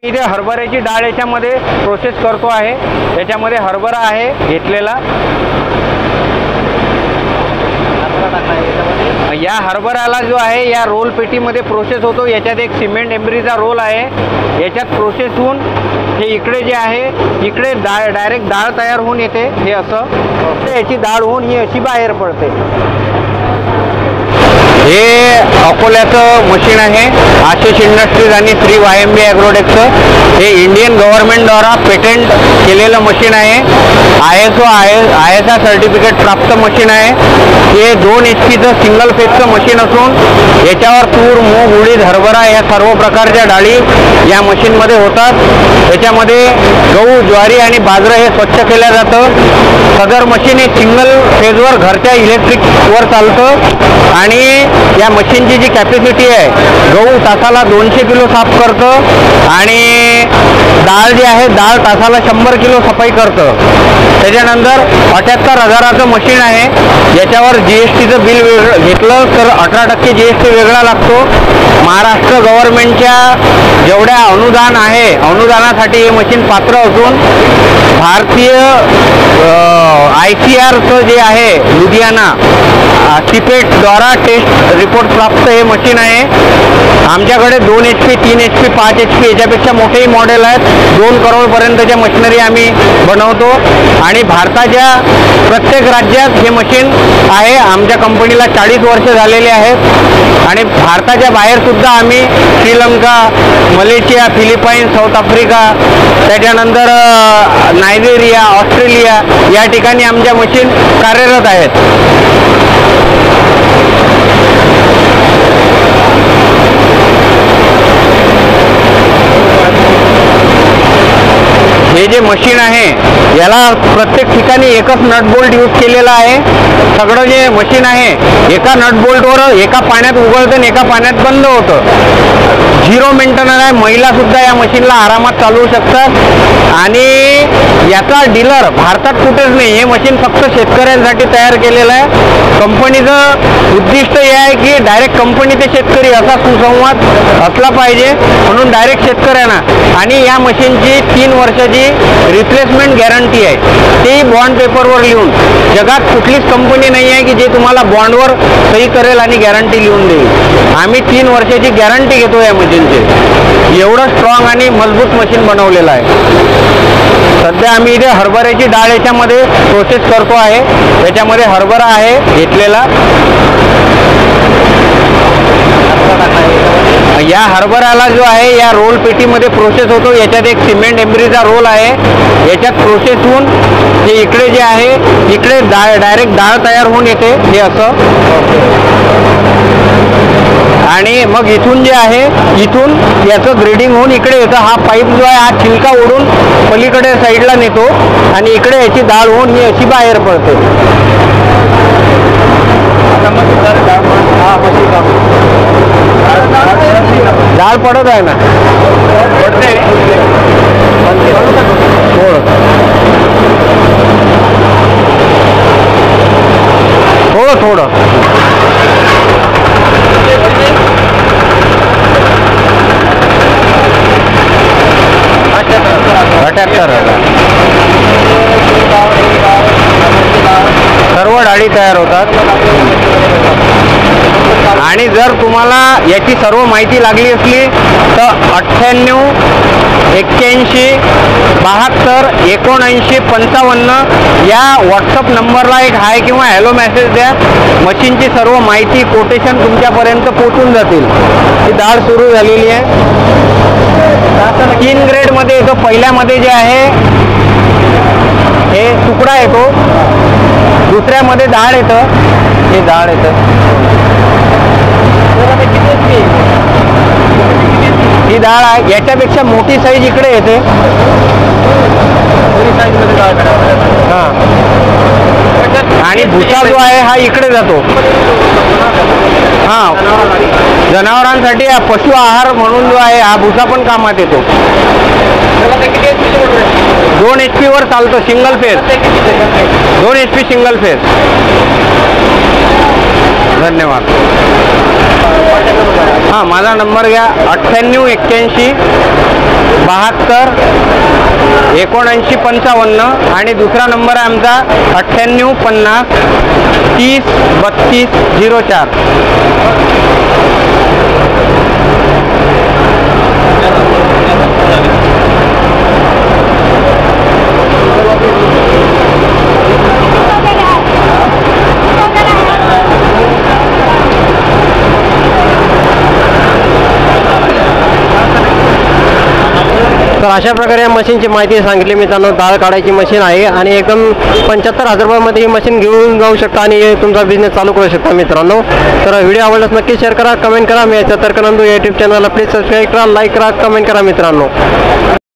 इथे हरभऱ्याची डाळ याच्यामध्ये प्रोसेस करतो आहे। याच्यामध्ये हरभरा आहे घेतलेला। या हरभऱ्याला जो आहे या रोल पेटीमध्ये प्रोसेस होतो। याच्यात एक सिमेंट एम्ब्रीचा रोल आहे। याच्यात प्रोसेस होऊन हे इकडे जे आहे इकडे डायरेक्ट डाळ तयार होऊन येते। हे असं याची डाळ होऊन ही अशी बाहेर पडते। हे अकोल्याचं मशीन आहे। आशिष इंडस्ट्रीज आणि श्री वायएमबी ॲग्रोटेकचं हे इंडियन गव्हर्नमेंटद्वारा पेटेंट केलेलं मशीन आहे। ISO सर्टिफिकेट प्राप्त मशीन आहे। हे 2 HPचं सिंगल फेजचं मशीन असून याच्यावर तूर, मूग, उडीद, हरभरा या सर्व प्रकारच्या डाळी या मशीनमध्ये होतात। याच्यामध्ये गहू, ज्वारी आणि बाजरं हे स्वच्छ केलं जातं। सदर मशीन हे सिंगल फेजवर घरच्या इलेक्ट्रिकवर चालतं आणि या मशीनची जी कॅपॅसिटी आहे गहू तासाला 200 किलो साफ करतं आणि डाळ जी आहे डाळ तासाला 100 किलो सफाई करतं। त्याच्यानंतर 78,000चं मशीन आहे। याच्यावर GSTचं बिल घेतलं तर 18% GST वेगळा लागतो। महाराष्ट्र गव्हर्नमेंटच्या जेवढ्या अनुदान आहे अनुदानासाठी हे मशीन पात्र असून भारतीय ICRचं जे आहे लुधियाना सिपेटद्वारा टेस्ट रिपोर्ट प्राप्त हे मशीन आहे। आमच्याकडे 2 HP, 3 HP, 5 HP याच्यापेक्षा मोठेही मॉडेल आहेत। 2 करोडपर्यंतच्या मशिनरी आम्ही बनवतो आणि भारताच्या प्रत्येक राज्यात हे मशीन आहे। आमच्या कंपनीला 40 वर्ष झालेले आहेत आणि भारताच्या बाहेर सुद्धा आम्ही Sri Lanka, Malaysia, Philippines, south Africa, त्याच्यानंतर नायजेरिया, ऑस्ट्रेलिया या ठिकाणी आमच्या मशीन कार्यरत आहेत। हे जे मशीन आहे याला प्रत्येक ठिकाणी एकच नट बोल्ट यूज केलेला आहे। सगळं जे मशीन आहे एका नट बोल्टवर एका पाण्यात उघडतं आणि एका पाण्यात बंद होतं। 0 मेंटेनन्स आहे। महिला सुद्धा या मशीनला आरामात चालवू शकतात आणि याचा डीलर भारतात कुठेच नाही। हे मशीन फक्त शेतकऱ्यांसाठी तयार केलेलं आहे। कंपनीचं उद्दिष्ट हे आहे की डायरेक्ट कंपनी ते शेतकरी असा सुसंवाद असला पाहिजे म्हणून डायरेक्ट शेतकऱ्यांना। आणि या मशीनची 3 वर्षाची रिप्लेसमेंट गॅरंटी आहे। ते बॉन्ड पेपरवर लिहून जगात कुठलीच कंपनी नाही आहे की जे तुम्हाला बॉन्डवर सही करेल आणि गॅरंटी लिहून देईल। आम्ही 3 वर्षाची गॅरंटी घेतो या मशीनची। एवढं स्ट्रॉंग आणि मजबूत मशीन बनवलेलं आहे। सध्या आम्ही इथे हरभऱ्याची डाळ याच्यामध्ये प्रोसेस करतो आहे। याच्यामध्ये हरभरा आहे घेतलेला। या हरभऱ्याला जो आहे या रोल पेटीमध्ये प्रोसेस होतो। याच्यात एक सिमेंट एम्ब्रीचा रोल आहे। याच्यात प्रोसेस होऊन हे इकडे जे आहे इकडे डायरेक्ट डाळ तयार होऊन येते। हे असं आणि मग इथून जे आहे इथून याचं ग्रेडिंग होऊन इकडे येतं। हा पाईप जो आहे हा छिलका ओढून पलीकडे साईडला नेतो आणि इकडे याची डाळ होऊन ही अशी बाहेर पडते। डाळ पडत आहे ना पडते थोडं थोडं 78,000 सर्व डाळी तयार होतात। आणि जर तुम्हाला याची सर्व माहिती लागली असली तर 98 81 72 79 55 या व्हॉट्सअप नंबरला एक हाय किंवा हॅलो मेसेज द्या। मशीनची सर्व माहिती कोटेशन तुमच्यापर्यंत पोहोचून जातील। ही डाळ सुरू झालेली आहे। 3 ग्रेडमध्ये येतो। पहिल्यामध्ये जे आहे हे तुकडा येतो, दुसऱ्यामध्ये डाळ येतं, हे डाळ येतं। ही डाळ आहे याच्यापेक्षा मोठी साईज इकडे येते। हां आणि भुसा जो आहे हा इकडे जातो। हां जनावरांसाठी पशु आहार म्हणून जो आहे हा भुसा पण कामात येतो। 2 HP वर चालतो single phase. 2 HP single phase. धन्यवाद। हां, माझा नंबर घ्या 9881 72 7955 आणि दुसरा नंबर आहे आमचा 9850 30 32 04. तर अशा प्रकारे या मशीनची माहिती सांगितली मित्रांनो. डाळ काढायची मशीन आहे आणि एकदम 75,000 रुपयामध्ये ही मशीन घेऊन जाऊ शकता आणि तुमचा बिझनेस चालू करू शकता मित्रांनो. तर व्हिडिओ आवडल्यास नक्की शेअर करा, कमेंट करा. मी याचा तर्कनंदू या यूट्यूब चॅनलला प्लीज सबस्क्राईब करा, लाईक करा, कमेंट करा मित्रांनो.